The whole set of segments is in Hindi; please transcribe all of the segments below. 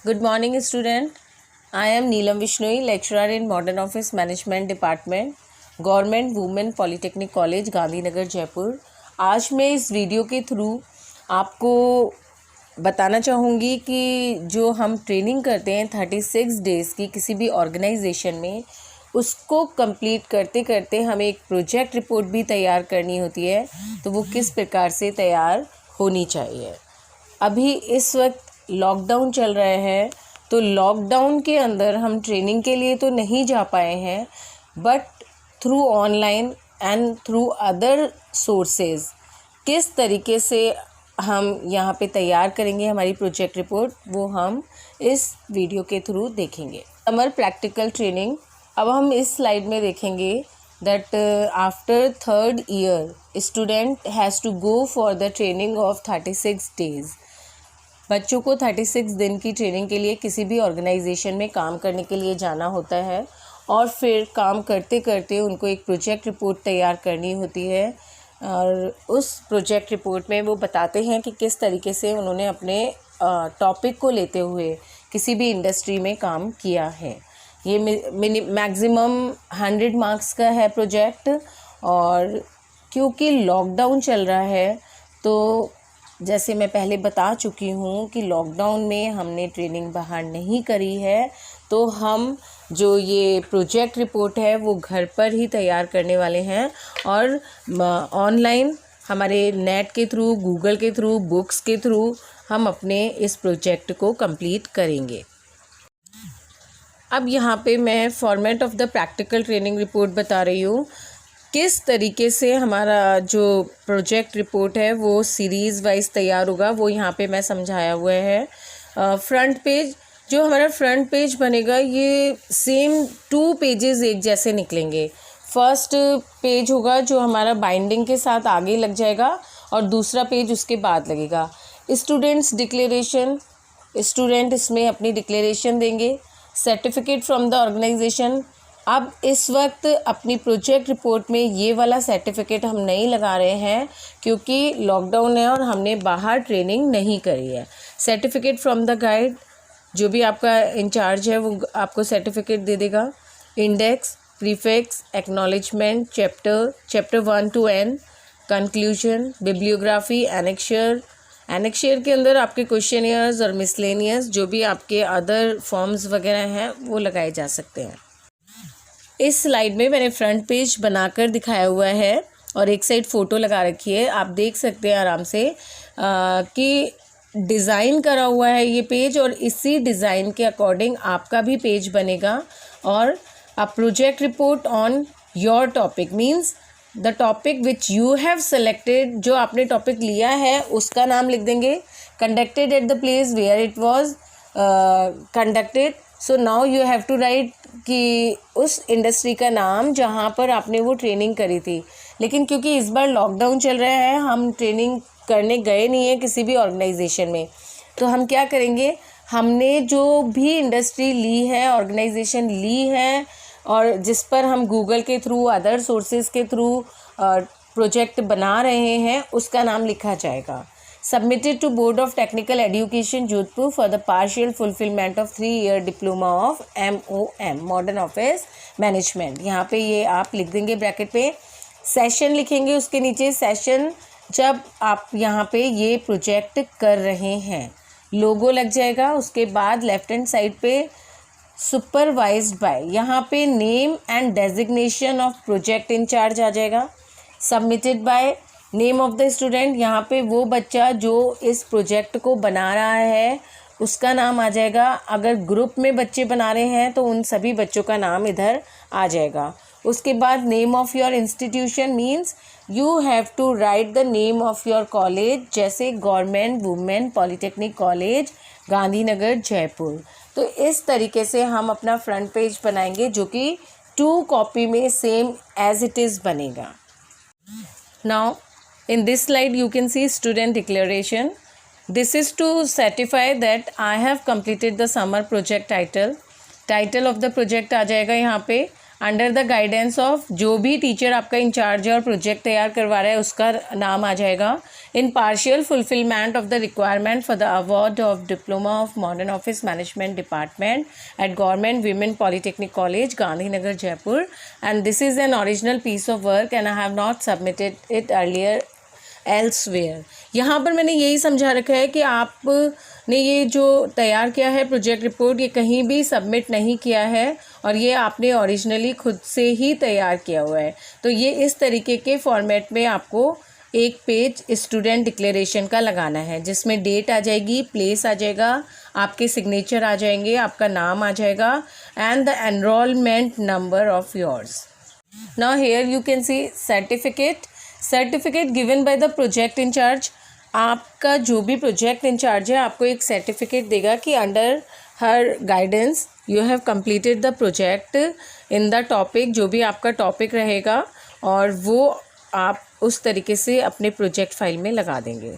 Good morning, student. I am Neelam Vishnoi, lecturer in Modern Office Management Department, Government Women Polytechnic College, Gandhinagar, Jaipur. आज मैं इस वीडियो के थ्रू आपको बताना चाहूँगी कि जो हम ट्रेनिंग करते हैं 36 डेज़ की किसी भी ऑर्गेनाइजेशन में, उसको कंप्लीट करते करते हमें एक प्रोजेक्ट रिपोर्ट भी तैयार करनी होती है। तो वो किस प्रकार से तैयार होनी चाहिए। अभी इस वक्त लॉकडाउन चल रहा है, तो लॉकडाउन के अंदर हम ट्रेनिंग के लिए तो नहीं जा पाए हैं, but through online and through other sources किस तरीके से हम यहाँ पे तैयार करेंगे हमारी प्रोजेक्ट रिपोर्ट, वो हम इस वीडियो के थ्रू देखेंगे। Summer practical training. अब हम इस स्लाइड में देखेंगे that after 3rd year student has to go for the training of 36 days. बच्चों को 36 दिन की ट्रेनिंग के लिए किसी भी ऑर्गेनाइजेशन में काम करने के लिए जाना होता है और फिर काम करते करते उनको एक प्रोजेक्ट रिपोर्ट तैयार करनी होती है। और उस प्रोजेक्ट रिपोर्ट में वो बताते हैं कि किस तरीके से उन्होंने अपने टॉपिक को लेते हुए किसी भी इंडस्ट्री में काम किया है। ये मैक्सिमम 100 मार्क्स का है प्रोजेक्ट। और क्योंकि लॉकडाउन चल रहा है, तो जैसे मैं पहले बता चुकी हूँ कि लॉकडाउन में हमने ट्रेनिंग बाहर नहीं करी है, तो हम जो ये प्रोजेक्ट रिपोर्ट है वो घर पर ही तैयार करने वाले हैं और ऑनलाइन हमारे नेट के थ्रू, गूगल के थ्रू, बुक्स के थ्रू हम अपने इस प्रोजेक्ट को कंप्लीट करेंगे। अब यहाँ पे मैं format of the practical training report बता रही हूँ। किस तरीके से हमारा जो प्रोजेक्ट रिपोर्ट है वो सीरीज़ वाइज तैयार होगा, वो यहाँ पे मैं समझाया हुआ है। फ्रंट पेज, जो हमारा फ्रंट पेज बनेगा ये सेम 2 पेजेस एक जैसे निकलेंगे। फर्स्ट पेज होगा जो हमारा बाइंडिंग के साथ आगे लग जाएगा और दूसरा पेज उसके बाद लगेगा। स्टूडेंट्स डिक्लेरेशन, स्टूडेंट इसमें अपनी डिक्लेरेशन देंगे। Certificate from the organisation. अब इस वक्त अपनी प्रोजेक्ट रिपोर्ट में ये वाला सर्टिफिकेट हम नहीं लगा रहे हैं क्योंकि लॉकडाउन है और हमने बाहर ट्रेनिंग नहीं करी है। सर्टिफिकेट फ्रॉम द गाइड, जो भी आपका इंचार्ज है वो आपको सर्टिफिकेट दे देगा। Index, prefix, acknowledgement, chapter 1 to N, conclusion, bibliography, annexure के अंदर आपके क्वेश्चनियर्स और मिसलेनियस जो भी आपके अदर फॉर्म्स वगैरह हैं वो लगाए जा सकते हैं। इस स्लाइड में मैंने फ्रंट पेज बनाकर दिखाया हुआ है और एक साइड फ़ोटो लगा रखी है। आप देख सकते हैं आराम से कि डिज़ाइन करा हुआ है ये पेज और इसी डिज़ाइन के अकॉर्डिंग आपका भी पेज बनेगा। और a project report on your topic means the topic which you have selected, जो आपने टॉपिक लिया है उसका नाम लिख देंगे। Conducted at the place where it was conducted. So now you have to write कि उस इंडस्ट्री का नाम जहाँ पर आपने वो ट्रेनिंग करी थी। लेकिन क्योंकि इस बार लॉकडाउन चल रहा है, हम ट्रेनिंग करने गए नहीं हैं किसी भी ऑर्गेनाइजेशन में, तो हम क्या करेंगे, हमने जो भी इंडस्ट्री ली है, ऑर्गेनाइजेशन ली है और जिस पर हम गूगल के थ्रू, अदर सोर्सेज के थ्रू प्रोजेक्ट बना रहे हैं, उसका नाम लिखा जाएगा। Submitted to Board of Technical Education Jodhpur for the partial fulfillment of 3-year diploma of MOM Modern Office Management। यहाँ पे ये आप लिख देंगे ब्रैकेट पे। सेशन लिखेंगे उसके नीचे, सेशन जब आप यहाँ पे ये प्रोजेक्ट कर रहे हैं, लोगो लग जाएगा। उसके बाद लेफ्ट हैंड साइड पे सुपरवाइज्ड बाय, यहाँ पे name and designation of project incharge आ जाएगा। Submitted by, name of the student, यहाँ पे वो बच्चा जो इस प्रोजेक्ट को बना रहा है उसका नाम आ जाएगा। अगर ग्रुप में बच्चे बना रहे हैं तो उन सभी बच्चों का नाम इधर आ जाएगा। उसके बाद name of your institution means you have to write the name of your college, जैसे government women polytechnic college Gandhinagar Jaipur. तो इस तरीके से हम अपना फ्रंट पेज बनाएंगे जो कि 2 कॉपी में सेम एज इट इज़ बनेगा। Now in this slide you can see student declaration. This is to certify that I have completed the summer project title of the project आ जाएगा यहाँ पे। अंडर द गाइडेंस ऑफ, जो भी टीचर आपका इंचार्ज है और प्रोजेक्ट तैयार करवा रहा है उसका नाम आ जाएगा। in partial fulfillment of the requirement for the award of Diploma of Modern Office Management Department at Government Women Polytechnic College, Gandhinagar, Jaipur. And this is an original piece of work and I have not submitted it earlier elsewhere. यहाँ पर मैंने यही समझा रखा है कि आपने ये जो तैयार किया है प्रोजेक्ट रिपोर्ट, ये कहीं भी सबमिट नहीं किया है और ये आपने ओरिजिनली खुद से ही तैयार किया हुआ है। तो ये इस तरीके के फॉर्मेट में आपको एक पेज स्टूडेंट डिक्लेरेशन का लगाना है, जिसमें डेट आ जाएगी, प्लेस आ जाएगा, आपके सिग्नेचर आ जाएंगे, आपका नाम आ जाएगा and the enrolment number of yours. Now here you can see certificate given by the project incharge. आपका जो भी प्रोजेक्ट इंचार्ज है आपको एक सर्टिफिकेट देगा कि under her guidance you have completed the project in the topic, जो भी आपका टॉपिक रहेगा और वो आप उस तरीके से अपने प्रोजेक्ट फाइल में लगा देंगे।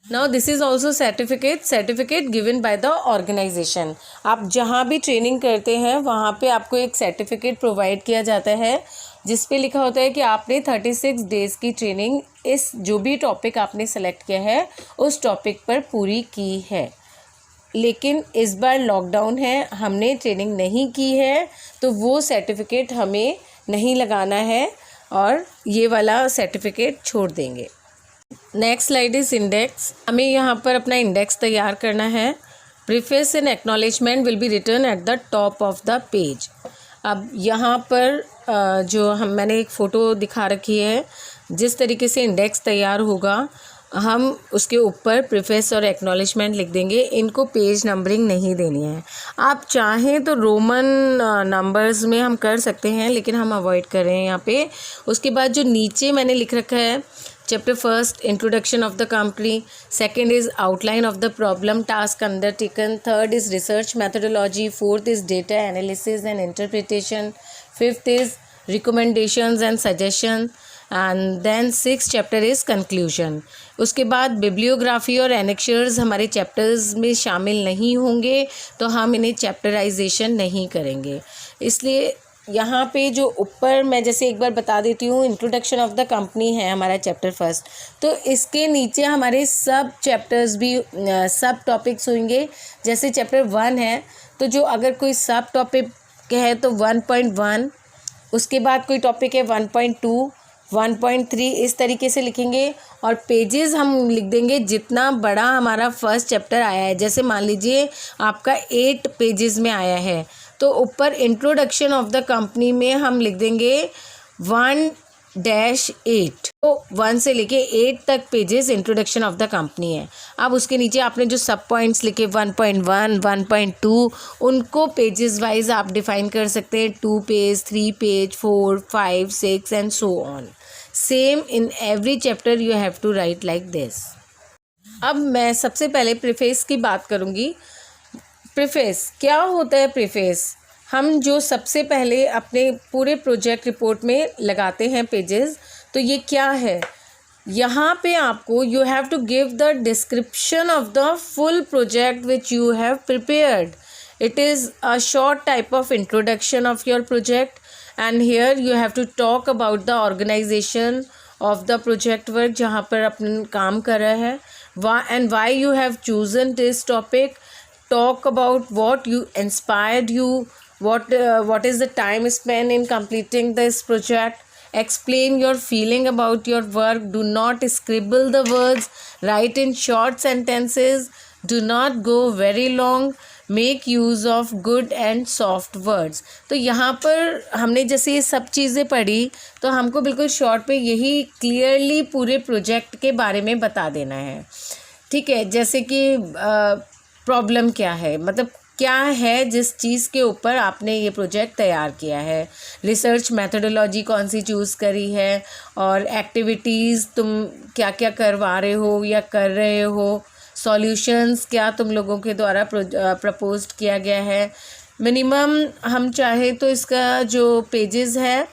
Now this is also certificate given by the organisation. आप जहाँ भी ट्रेनिंग करते हैं वहाँ पे आपको एक सर्टिफिकेट प्रोवाइड किया जाता है जिस पे लिखा होता है कि आपने 36 डेज़ की ट्रेनिंग इस जो भी टॉपिक आपने सेलेक्ट किया है उस टॉपिक पर पूरी की है। लेकिन इस बार लॉकडाउन है, हमने ट्रेनिंग नहीं की है, तो वो सर्टिफिकेट हमें नहीं लगाना है और ये वाला सर्टिफिकेट छोड़ देंगे। Next slide is index. हमें यहाँ पर अपना इंडेक्स तैयार करना है। Preface and acknowledgement will be written at the top of the page. अब यहाँ पर मैंने एक फ़ोटो दिखा रखी है, जिस तरीके से इंडेक्स तैयार होगा हम उसके ऊपर प्रीफेस और एक्नॉलेजमेंट लिख देंगे। इनको पेज नंबरिंग नहीं देनी है। आप चाहें तो रोमन नंबर्स में हम कर सकते हैं, लेकिन हम अवॉइड कर रहे हैं यहाँ पे। उसके बाद जो नीचे मैंने लिख रखा है, chapter first introduction of the company, second is outline of the problem task undertaken, third is research methodology, fourth is data analysis and interpretation, fifth is recommendations and suggestion and then six chapter is conclusion. उसके बाद बिब्लियोग्राफी और एनेक्चर्स हमारे चैप्टर्स में शामिल नहीं होंगे, तो हम इन्हें चैप्टराइजेशन नहीं करेंगे। इसलिए यहाँ पे जो ऊपर मैं जैसे एक बार बता देती हूँ, इंट्रोडक्शन ऑफ द कंपनी है हमारा चैप्टर फर्स्ट, तो इसके नीचे हमारे सब चैप्टर्स भी सब टॉपिक्स होंगे। जैसे चैप्टर 1 है, तो जो अगर कोई सब टॉपिक है तो 1.1, उसके बाद कोई टॉपिक है 1.2, 1.3, इस तरीके से लिखेंगे और पेजेस हम लिख देंगे जितना बड़ा हमारा फर्स्ट चैप्टर आया है। जैसे मान लीजिए आपका 8 पेजेस में आया है, तो ऊपर इंट्रोडक्शन ऑफ द कंपनी में हम लिख देंगे 1-8, तो 1 से लेके 8 तक pages introduction of the company है। अब उसके नीचे आपने जो सब पॉइंट्स लिखे 1.1, 1.2, उनको पेजेस वाइज आप डिफाइन कर सकते हैं, 2 page, 3 page, 4, 5, 6 and so on. Same in every chapter you have to write like this. अब मैं सबसे पहले प्रीफेस की बात करूँगी। प्रीफेस क्या होता है? प्रीफेस हम जो सबसे पहले अपने पूरे प्रोजेक्ट रिपोर्ट में लगाते हैं पेजेस, तो ये क्या है? यहाँ पे आपको you have to give the description of the full project which you have prepared. It is a short type of introduction of your project and here you have to talk about the organisation of the project work जहाँ पर अपन काम कर रहा है, and why you have chosen this topic, talk about what you inspired you, what is the time spent in completing this project, explain your feeling about your work, do not scribble the words, write in short sentences, do not go very long, make use of good and soft words। तो यहाँ पर हमने जैसे ये सब चीज़ें पढ़ी, तो हमको बिल्कुल शॉर्ट पे यही क्लियरली पूरे प्रोजेक्ट के बारे में बता देना है। ठीक है, जैसे कि प्रॉब्लम क्या है, मतलब क्या है जिस चीज़ के ऊपर आपने ये प्रोजेक्ट तैयार किया है, रिसर्च मेथोडोलॉजी कौन सी चूज़ करी है, और एक्टिविटीज़ तुम क्या क्या करवा रहे हो या कर रहे हो, सॉल्यूशंस क्या तुम लोगों के द्वारा प्रपोज्ड किया गया है। मिनिमम हम चाहे तो इसका जो पेजेस है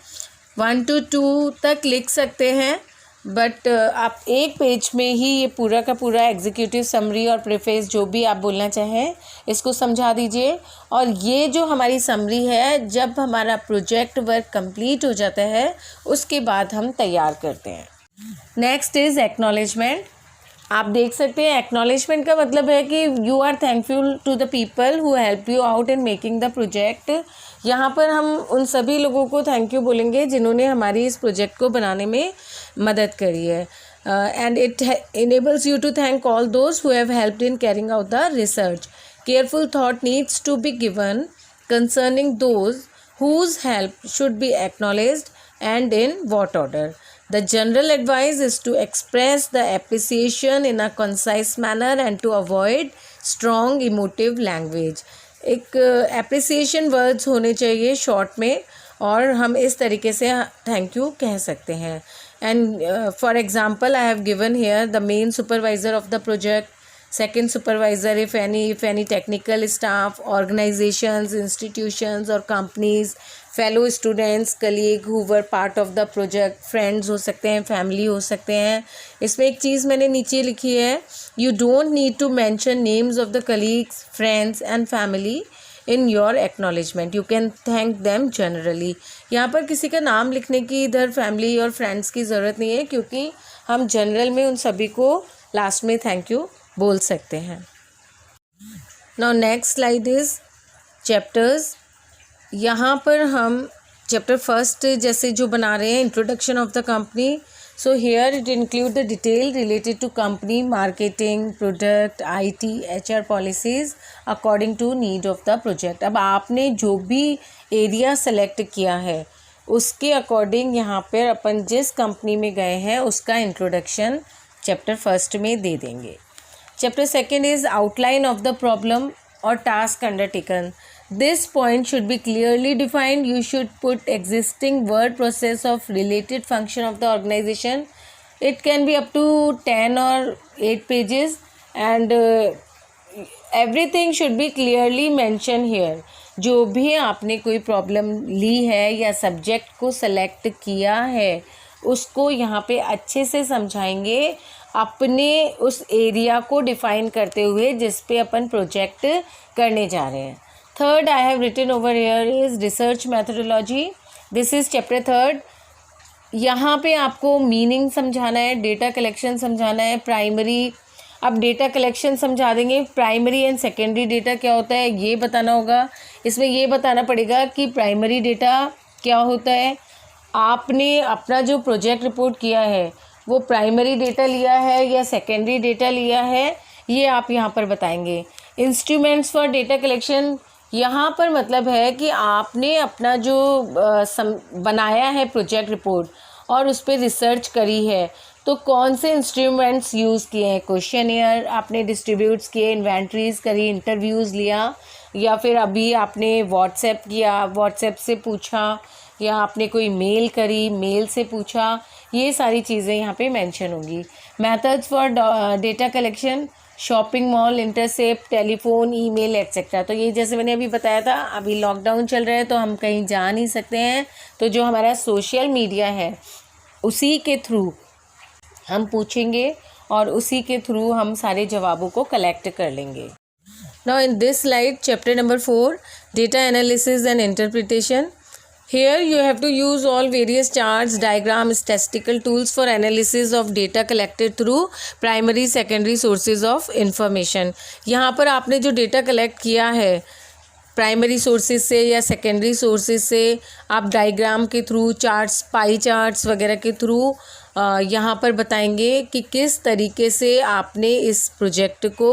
1 to 2 तक लिख सकते हैं, बट आप एक पेज में ही ये पूरा का पूरा एग्जीक्यूटिव समरी और प्रीफेस जो भी आप बोलना चाहें इसको समझा दीजिए। और ये जो हमारी समरी है, जब हमारा प्रोजेक्ट वर्क कंप्लीट हो जाता है उसके बाद हम तैयार करते हैं। Next is acknowledgement. आप देख सकते हैं एक्नॉलेजमेंट का मतलब है कि you are thankful to the people who help you out in making the project. यहाँ पर हम उन सभी लोगों को थैंक यू बोलेंगे जिन्होंने हमारी इस प्रोजेक्ट को बनाने में मदद करी है। And it enables you to thank all those who have helped in carrying out the research. Careful thought needs to be given concerning those whose help should be acknowledged and in what order. The general advice is to express the appreciation in a concise manner and to avoid strong emotive language. एक appreciation words होने चाहिए शॉर्ट में, और हम इस तरीके से थैंक यू कह सकते हैं। And for example, I have given here the main supervisor of the project, second supervisor if any technical staff, organizations, institutions or companies, fellow students, colleague who were part of the project, friends हो सकते हैं, family हो सकते हैं। इसमें एक चीज़ मैंने नीचे लिखी है, you don't need to mention names of the colleagues, friends and family in your acknowledgement. You can thank them generally. यहाँ पर किसी का नाम लिखने की इधर फैमिली और फ्रेंड्स की ज़रूरत नहीं है, क्योंकि हम जनरल में उन सभी को लास्ट में थैंक यू बोल सकते हैं। Now next slide is chapters. यहाँ पर हम चैप्टर फर्स्ट जैसे जो बना रहे हैं, introduction of the company. So here it include the detail related to company, marketing, product, IT, HR policies according to need of the project. अब आपने जो भी एरिया सेलेक्ट किया है उसके अकॉर्डिंग यहाँ पर अपन जिस कंपनी में गए हैं उसका इंट्रोडक्शन चैप्टर फर्स्ट में दे देंगे। Chapter second is outline of the problem or task undertaken. This point should be clearly defined. You should put existing word process of related function of the organization. It can be up to 10 or 8 pages, and everything should be clearly mentioned here. जो भी आपने कोई प्रॉब्लम ली है या सब्जेक्ट को सेलेक्ट किया है उसको यहाँ पे अच्छे से समझाएंगे, अपने उस एरिया को डिफ़ाइन करते हुए जिस पे अपन प्रोजेक्ट करने जा रहे हैं। Third I have written over here is research methodology. This is chapter third. यहाँ पे आपको मीनिंग समझाना है, डेटा कलेक्शन समझाना है, प्राइमरी। अब डेटा कलेक्शन समझा देंगे, प्राइमरी एंड सेकेंडरी डेटा क्या होता है ये बताना होगा। इसमें ये बताना पड़ेगा कि प्राइमरी डेटा क्या होता है, आपने अपना जो प्रोजेक्ट रिपोर्ट किया है वो प्राइमरी डेटा लिया है या सेकेंडरी डेटा लिया है, ये आप यहाँ पर बताएंगे। इंस्ट्रूमेंट्स फॉर डेटा कलेक्शन, यहाँ पर मतलब है कि आपने अपना जो बनाया है प्रोजेक्ट रिपोर्ट और उस पर रिसर्च करी है, तो कौन से इंस्ट्रूमेंट्स यूज़ किए हैं। क्वेश्चनियर आपने डिस्ट्रीब्यूट्स किए, इन्वेंट्रीज़ करी, इंटरव्यूज़ लिया, या फिर अभी आपने व्हाट्सएप किया, व्हाट्सएप से पूछा, या आपने कोई मेल करी, मेल से पूछा, ये सारी चीज़ें यहाँ पे मेंशन होंगी। Methods for data collection, shopping mall, intercept, telephone, email etcetera. तो ये जैसे मैंने अभी बताया था, अभी लॉकडाउन चल रहा है तो हम कहीं जा नहीं सकते हैं, तो जो हमारा सोशल मीडिया है उसी के थ्रू हम पूछेंगे और उसी के थ्रू हम सारे जवाबों को कलेक्ट कर लेंगे। Now in this slide chapter number 4, data analysis and interpretation. Here you have to use all various charts, diagrams, statistical tools for analysis of data collected through primary, secondary sources of information. यहाँ पर आपने जो डेटा कलेक्ट किया है प्राइमरी सोर्सेज से या सेकेंडरी सोर्सेज से, आप डायग्राम के थ्रू, चार्ट्स, पाई चार्ट्स वगैरह के थ्रू यहाँ पर बताएंगे कि किस तरीके से आपने इस प्रोजेक्ट को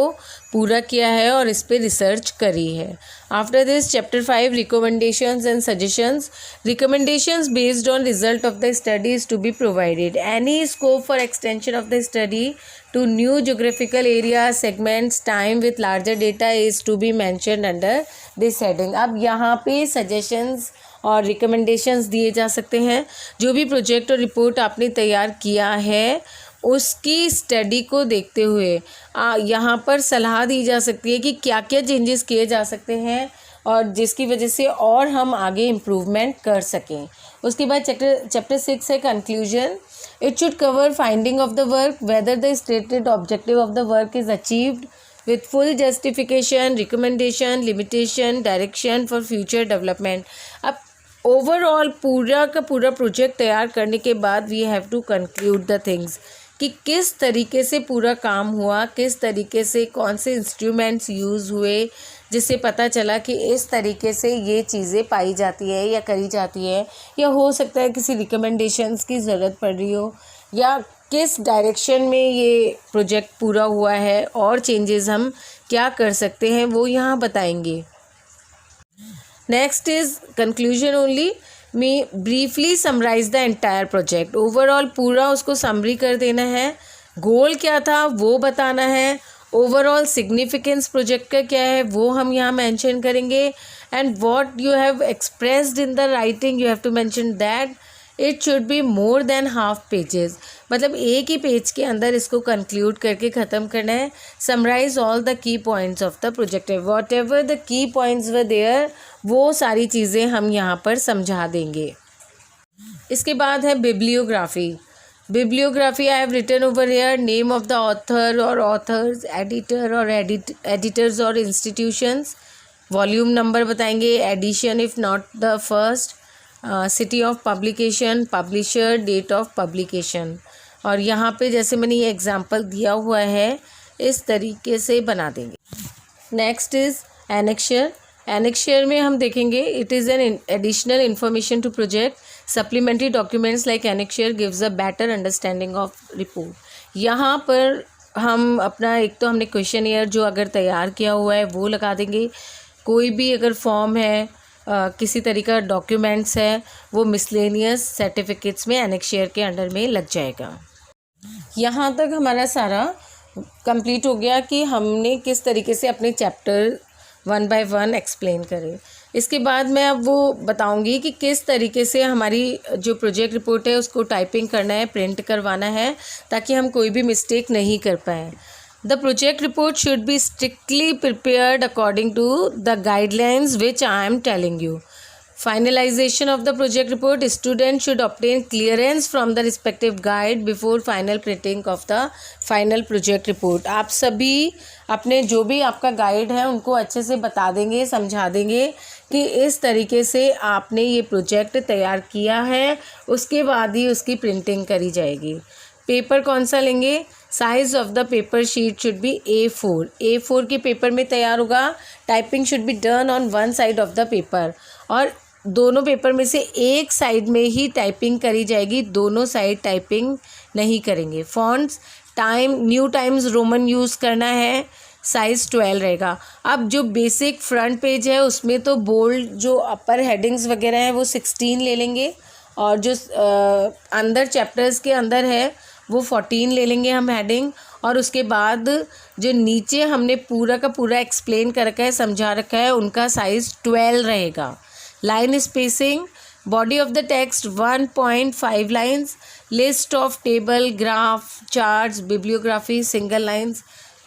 पूरा किया है और इस पे रिसर्च करी है। After this chapter 5, recommendations and suggestions. Recommendations based on result of the study is to be provided. Any scope for extension of the study to new geographical area, segments, time with larger data is to be mentioned under this heading. अब यहाँ पे suggestions और recommendations दिए जा सकते हैं। जो भी प्रोजेक्ट और रिपोर्ट आपने तैयार किया है उसकी स्टडी को देखते हुए यहाँ पर सलाह दी जा सकती है कि क्या क्या चेंजेस किए जा सकते हैं और जिसकी वजह से और हम आगे इम्प्रूवमेंट कर सकें। उसके बाद चैप्टर 6 है conclusion. It should cover finding of the work, whether the stated objective of the work is achieved with full justification, recommendation, limitation, direction for future development. अब ओवरऑल पूरा का पूरा प्रोजेक्ट तैयार करने के बाद we have to conclude the things कि किस तरीके से पूरा काम हुआ, किस तरीके से कौन से इंस्ट्रूमेंट्स यूज़ हुए, जिससे पता चला कि इस तरीके से ये चीज़ें पाई जाती है या करी जाती है, या हो सकता है किसी रिकमेंडेशंस की ज़रूरत पड़ रही हो, या किस डायरेक्शन में ये प्रोजेक्ट पूरा हुआ है और चेंजेस हम क्या कर सकते हैं वो यहाँ बताएंगे। Next is conclusion only. Me briefly summarise the entire project. Overall पूरा उसको समरी कर देना है, गोल क्या था वो बताना है, ओवरऑल सिग्निफिकेंस प्रोजेक्ट का क्या है वो हम यहाँ मेंशन करेंगे, and what you have expressed in the writing you have to mention that it should be more than half pages. मतलब एक ही पेज के अंदर इसको कंक्लूड करके ख़त्म करना है। Summarise all the key points of the project, whatever the key points were there वो सारी चीज़ें हम यहाँ पर समझा देंगे। इसके बाद है bibliography. Bibliography I have written over here name of the author और ऑथर्स, एडिटर और एडिटर्स और इंस्टीट्यूशंस, वॉल्यूम नंबर बताएंगे, edition if not the first, city of publication, publisher, date of publication. और यहाँ पे जैसे मैंने ये एग्जांपल दिया हुआ है इस तरीके से बना देंगे। Next is annexure. एनेक्शर में हम देखेंगे it is an additional information to project, supplementary documents like annexure gives a better understanding of report. यहाँ पर हम अपना एक तो हमने क्वेश्चनियर जो अगर तैयार किया हुआ है वो लगा देंगे, कोई भी अगर फॉर्म है किसी तरीका का डॉक्यूमेंट्स है वो मिसलेनियस सर्टिफिकेट्स में एनेक्शर के अंडर में लग जाएगा। यहाँ तक हमारा सारा कंप्लीट हो गया कि हमने किस तरीके से अपने चैप्टर 1 बाय 1 एक्सप्लेन करे। इसके बाद मैं अब वो बताऊंगी कि किस तरीके से हमारी जो प्रोजेक्ट रिपोर्ट है उसको टाइपिंग करना है, प्रिंट करवाना है, ताकि हम कोई भी मिस्टेक नहीं कर पाएँ। The project report should be strictly prepared according to the guidelines which I am telling you. Finalization of the project report, student should obtain clearance from the respective guide before final printing of the final project report. आप सभी अपने जो भी आपका गाइड है उनको अच्छे से बता देंगे, समझा देंगे कि इस तरीके से आपने ये प्रोजेक्ट तैयार किया है, उसके बाद ही उसकी प्रिंटिंग करी जाएगी। पेपर कौन सा लेंगे? Size of the paper sheet should be A4। A4 के पेपर में तैयार होगा। Typing should be done on one side of the paper, और दोनों पेपर में से एक साइड में ही टाइपिंग करी जाएगी, दोनों साइड टाइपिंग नहीं करेंगे। Fonts new times Roman use करना है, साइज़ 12 रहेगा। अब जो बेसिक फ्रंट पेज है उसमें तो बोल्ड जो अपर हेडिंग्स वगैरह हैं वो 16 ले लेंगे, और जो अंदर चैप्टर्स के अंदर है वो 14 ले लेंगे हम हेडिंग, और उसके बाद जो नीचे हमने पूरा का पूरा एक्सप्लेन कर रखा है, समझा रखा है, उनका साइज़ 12 रहेगा। Line spacing, body of the text 1.5 lines, list of table, graph, charts, bibliography, single lines,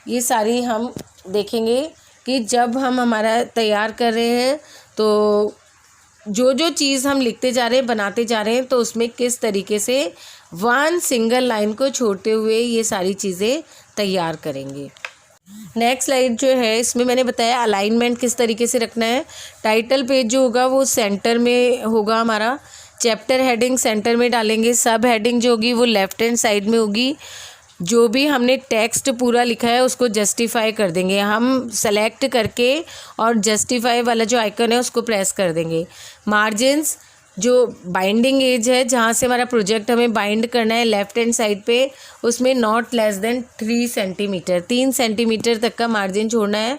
ये सारी हम देखेंगे कि जब हम हमारा तैयार कर रहे हैं तो जो जो चीज़ हम लिखते जा रहे हैं, बनाते जा रहे हैं, तो उसमें किस तरीके से वन सिंगल लाइन को छोड़ते हुए ये सारी चीज़ें तैयार करेंगे। नेक्स्ट स्लाइड जो है इसमें मैंने बताया अलाइनमेंट किस तरीके से रखना है। टाइटल पेज जो होगा वो सेंटर में होगा हमारा, चैप्टर हेडिंग सेंटर में डालेंगे, सब हेडिंग जो होगी वो लेफ्ट हैंड साइड में होगी। जो भी हमने टेक्स्ट पूरा लिखा है उसको जस्टिफाई कर देंगे, हम सेलेक्ट करके और जस्टिफाई वाला जो आइकन है उसको प्रेस कर देंगे। मार्जिन्स, जो बाइंडिंग एज है जहाँ से हमारा प्रोजेक्ट हमें बाइंड करना है लेफ्ट हैंड साइड पे, उसमें not less than 3 centimetre, 3 centimetre तक का मार्जिन छोड़ना है।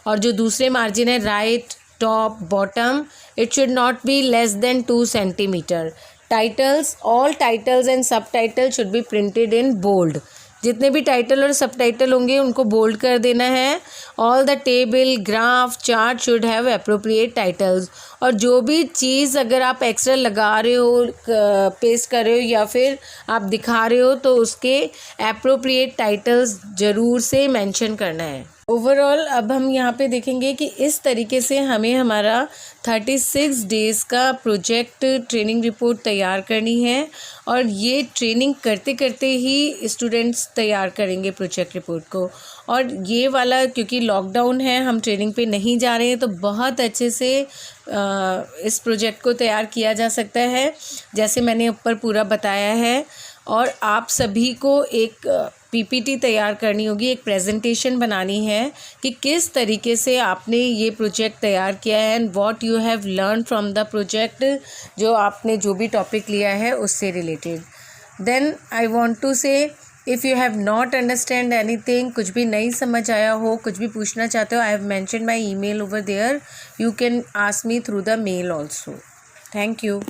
और जो दूसरे मार्जिन है right, top, bottom, it should not be less than 2 centimetre. Titles, all titles and subtitle should be printed in bold. जितने भी टाइटल और सब टाइटल होंगे उनको बोल्ड कर देना है। All the table, graph, chart should have appropriate titles. और जो भी चीज़ अगर आप एक्स्ट्रा लगा रहे हो, पेस्ट कर रहे हो या फिर आप दिखा रहे हो तो उसके एप्रोप्रिएट टाइटल्स ज़रूर से मेंशन करना है। ओवरऑल अब हम यहाँ पे देखेंगे कि इस तरीके से हमें हमारा 36 डेज़ का प्रोजेक्ट ट्रेनिंग रिपोर्ट तैयार करनी है, और ये ट्रेनिंग करते करते ही स्टूडेंट्स तैयार करेंगे प्रोजेक्ट रिपोर्ट को। और ये वाला क्योंकि लॉकडाउन है, हम ट्रेनिंग पे नहीं जा रहे हैं, तो बहुत अच्छे से इस प्रोजेक्ट को तैयार किया जा सकता है जैसे मैंने ऊपर पूरा बताया है। और आप सभी को एक पीपीटी तैयार करनी होगी, एक प्रेजेंटेशन बनानी है कि किस तरीके से आपने ये प्रोजेक्ट तैयार किया है and what you have learn from the project, जो आपने जो भी टॉपिक लिया है उससे related. Then I want to say if you have not understand anything, कुछ भी नहीं समझ आया हो, कुछ भी पूछना चाहते हो, I have mention my email over there, you can ask me through the mail also. Thank you.